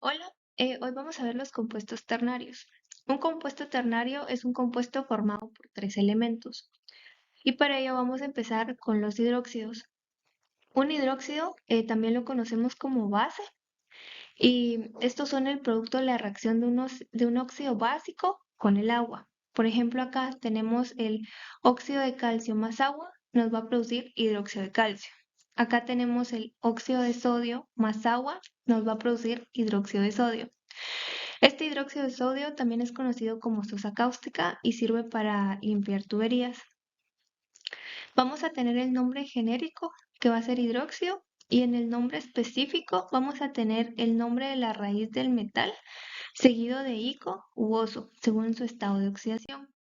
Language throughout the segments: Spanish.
Hola, hoy vamos a ver los compuestos ternarios. Un compuesto ternario es un compuesto formado por tres elementos y para ello vamos a empezar con los hidróxidos. Un hidróxido también lo conocemos como base y estos son el producto de la reacción de un óxido básico con el agua. Por ejemplo, acá tenemos el óxido de calcio más agua, nos va a producir hidróxido de calcio. Acá tenemos el óxido de sodio más agua, nos va a producir hidróxido de sodio. Este hidróxido de sodio también es conocido como sosa cáustica y sirve para limpiar tuberías. Vamos a tener el nombre genérico, que va a ser hidróxido, y en el nombre específico vamos a tener el nombre de la raíz del metal, seguido de ico u oso, según su estado de oxidación.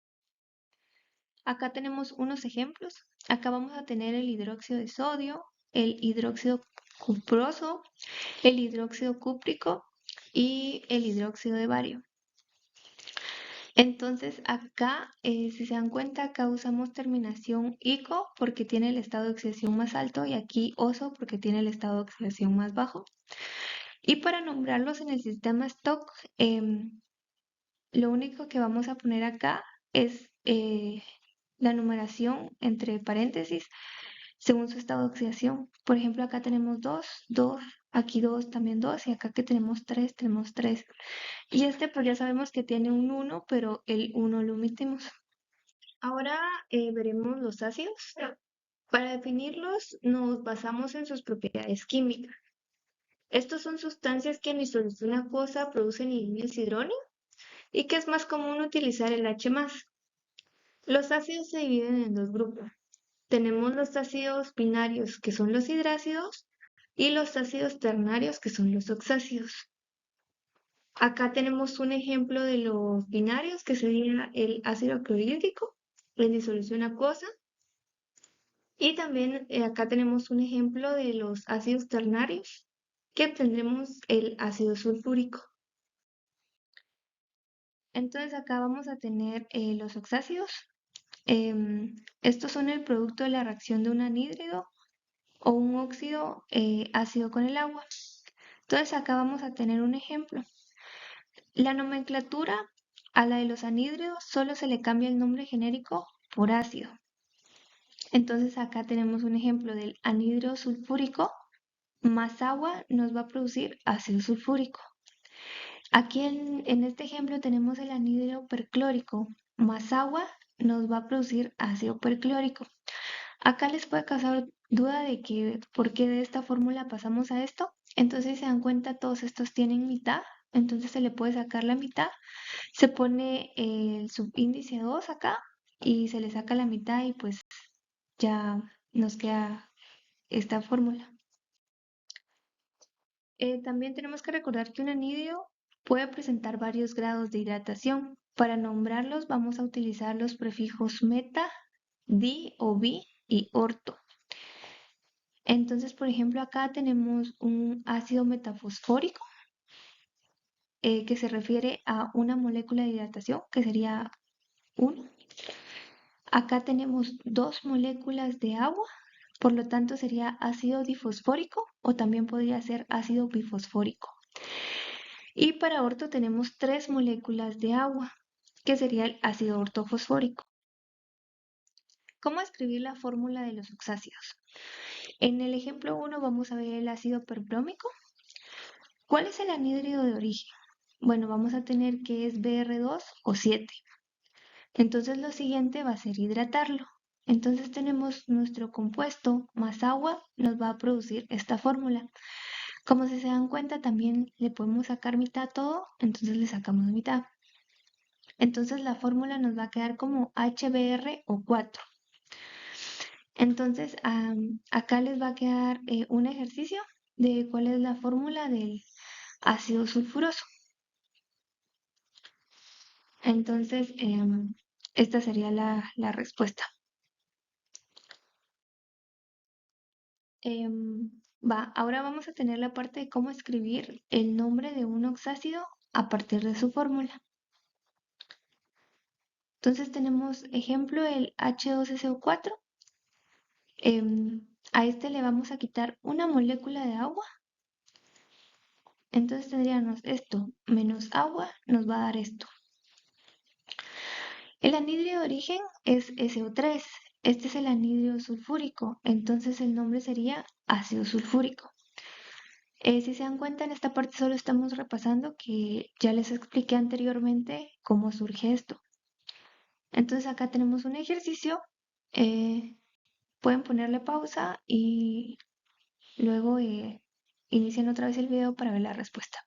Acá tenemos unos ejemplos. Acá vamos a tener el hidróxido de sodio, el hidróxido cuproso, el hidróxido cúprico y el hidróxido de bario. Entonces acá, si se dan cuenta, acá usamos terminación ico porque tiene el estado de oxidación más alto y aquí oso porque tiene el estado de oxidación más bajo. Y para nombrarlos en el sistema stock, lo único que vamos a poner acá es la numeración entre paréntesis según su estado de oxidación. Por ejemplo, acá tenemos 2, 2, aquí 2, también 2 y acá que tenemos 3, tenemos 3. Y este pues ya sabemos que tiene un 1, pero el 1 lo omitimos. Ahora veremos los ácidos. Para definirlos nos basamos en sus propiedades químicas. Estos son sustancias que en disolución acuosa producen hidróxido y que es más común utilizar el H+. Los ácidos se dividen en dos grupos. Tenemos los ácidos binarios, que son los hidrácidos, y los ácidos ternarios, que son los oxácidos. Acá tenemos un ejemplo de los binarios, que sería el ácido clorhídrico en disolución acuosa. Y también acá tenemos un ejemplo de los ácidos ternarios, que obtendremos el ácido sulfúrico. Entonces acá vamos a tener los oxácidos. Estos son el producto de la reacción de un anhídrido o un óxido ácido con el agua. Entonces acá vamos a tener un ejemplo. La nomenclatura a la de los anhídridos solo se le cambia el nombre genérico por ácido. Entonces acá tenemos un ejemplo del anhídrido sulfúrico más agua nos va a producir ácido sulfúrico. Aquí en este ejemplo tenemos el anhídrido perclórico más agua nos va a producir ácido perclórico. Acá les puede causar duda de que por qué de esta fórmula pasamos a esto. Entonces, si se dan cuenta, todos estos tienen mitad, entonces se le puede sacar la mitad. Se pone el subíndice 2 acá y se le saca la mitad y pues ya nos queda esta fórmula. También tenemos que recordar que un anhídrido puede presentar varios grados de hidratación. Para nombrarlos vamos a utilizar los prefijos meta, di o bi y orto. Entonces, por ejemplo, acá tenemos un ácido metafosfórico que se refiere a una molécula de hidratación que sería 1. Acá tenemos dos moléculas de agua, por lo tanto sería ácido difosfórico o también podría ser ácido bifosfórico. Y para orto tenemos tres moléculas de agua, que sería el ácido ortofosfórico. ¿Cómo escribir la fórmula de los oxácidos? En el ejemplo 1 vamos a ver el ácido perbrómico. ¿Cuál es el anhídrido de origen? Bueno, vamos a tener que es Br2 o 7. Entonces lo siguiente va a ser hidratarlo. Entonces tenemos nuestro compuesto más agua nos va a producir esta fórmula. Como si se dan cuenta también le podemos sacar mitad a todo, entonces le sacamos mitad. Entonces la fórmula nos va a quedar como HBr o 4. Entonces acá les va a quedar un ejercicio de cuál es la fórmula del ácido sulfuroso. Entonces esta sería la respuesta. Ahora vamos a tener la parte de cómo escribir el nombre de un oxácido a partir de su fórmula. Entonces tenemos ejemplo el H2SO4. A este le vamos a quitar una molécula de agua Entonces tendríamos esto menos agua nos va a dar esto. El anhidrio de origen es SO3. Este es el anhidrio sulfúrico, entonces el nombre sería ácido sulfúrico. Si se dan cuenta, en esta parte solo estamos repasando que ya les expliqué anteriormente cómo surge esto. Entonces acá tenemos un ejercicio. Pueden ponerle pausa y luego inician otra vez el video para ver la respuesta.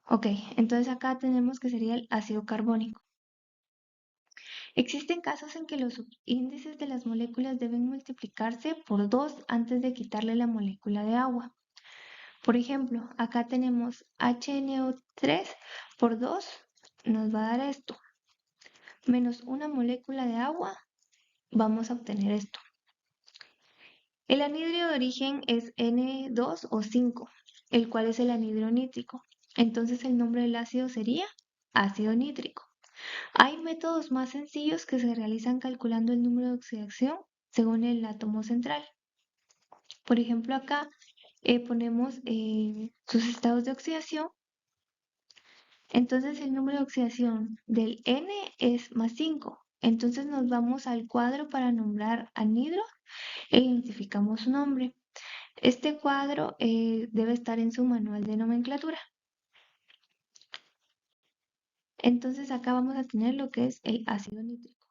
Ok, entonces acá tenemos que sería el ácido carbónico. Existen casos en que los subíndices de las moléculas deben multiplicarse por 2 antes de quitarle la molécula de agua. Por ejemplo, acá tenemos HNO3 por 2 nos va a dar esto. Menos una molécula de agua, vamos a obtener esto. El anhidrio de origen es N2 o 5, el cual es el anhidro nítrico. Entonces el nombre del ácido sería ácido nítrico. Hay métodos más sencillos que se realizan calculando el número de oxidación según el átomo central. Por ejemplo, acá ponemos sus estados de oxidación. Entonces el número de oxidación del N es más 5. Entonces nos vamos al cuadro para nombrar anhidro e identificamos su nombre. Este cuadro debe estar en su manual de nomenclatura. Entonces acá vamos a tener lo que es el ácido nítrico.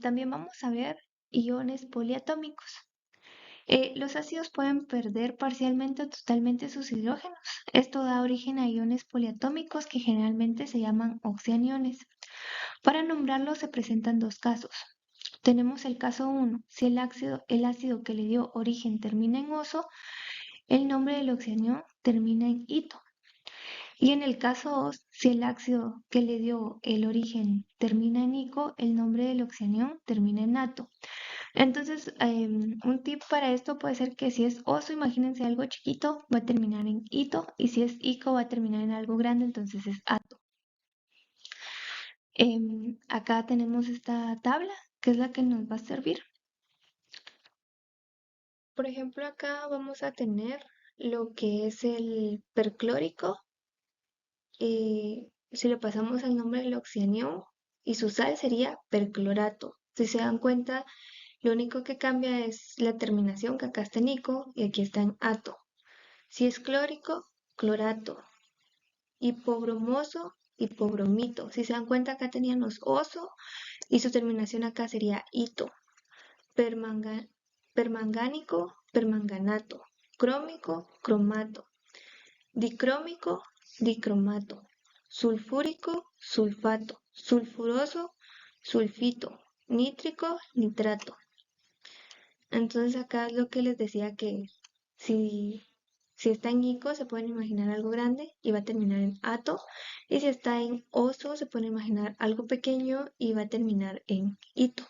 También vamos a ver iones poliatómicos. Los ácidos pueden perder parcialmente o totalmente sus hidrógenos. Esto da origen a iones poliatómicos que generalmente se llaman oxianiones. Para nombrarlos se presentan dos casos. Tenemos el caso 1. Si el ácido que le dio origen termina en oso, el nombre del oxianión termina en ito. Y en el caso 2, si el ácido que le dio el origen termina en ico, el nombre del oxianión termina en ato. Entonces, un tip para esto puede ser que si es oso, imagínense algo chiquito, va a terminar en ito, y si es ico, va a terminar en algo grande, entonces es ato. Acá tenemos esta tabla, que es la que nos va a servir. Por ejemplo, acá vamos a tener lo que es el perclórico. Si le pasamos el nombre del oxianión y su sal sería perclorato. Si se dan cuenta, lo único que cambia es la terminación, que acá está en ico y aquí está en ato. Si es clórico, clorato. Hipobromoso, hipobromito. Si se dan cuenta, acá teníamos oso y su terminación acá sería ito. Permangánico, permanganato. Crómico, cromato. Dicrómico, dicromato. Sulfúrico, sulfato. Sulfuroso, sulfito. Nítrico, nitrato. Entonces acá es lo que les decía que si, si está en ico se pueden imaginar algo grande y va a terminar en ato. Y si está en oso se pueden imaginar algo pequeño y va a terminar en ito.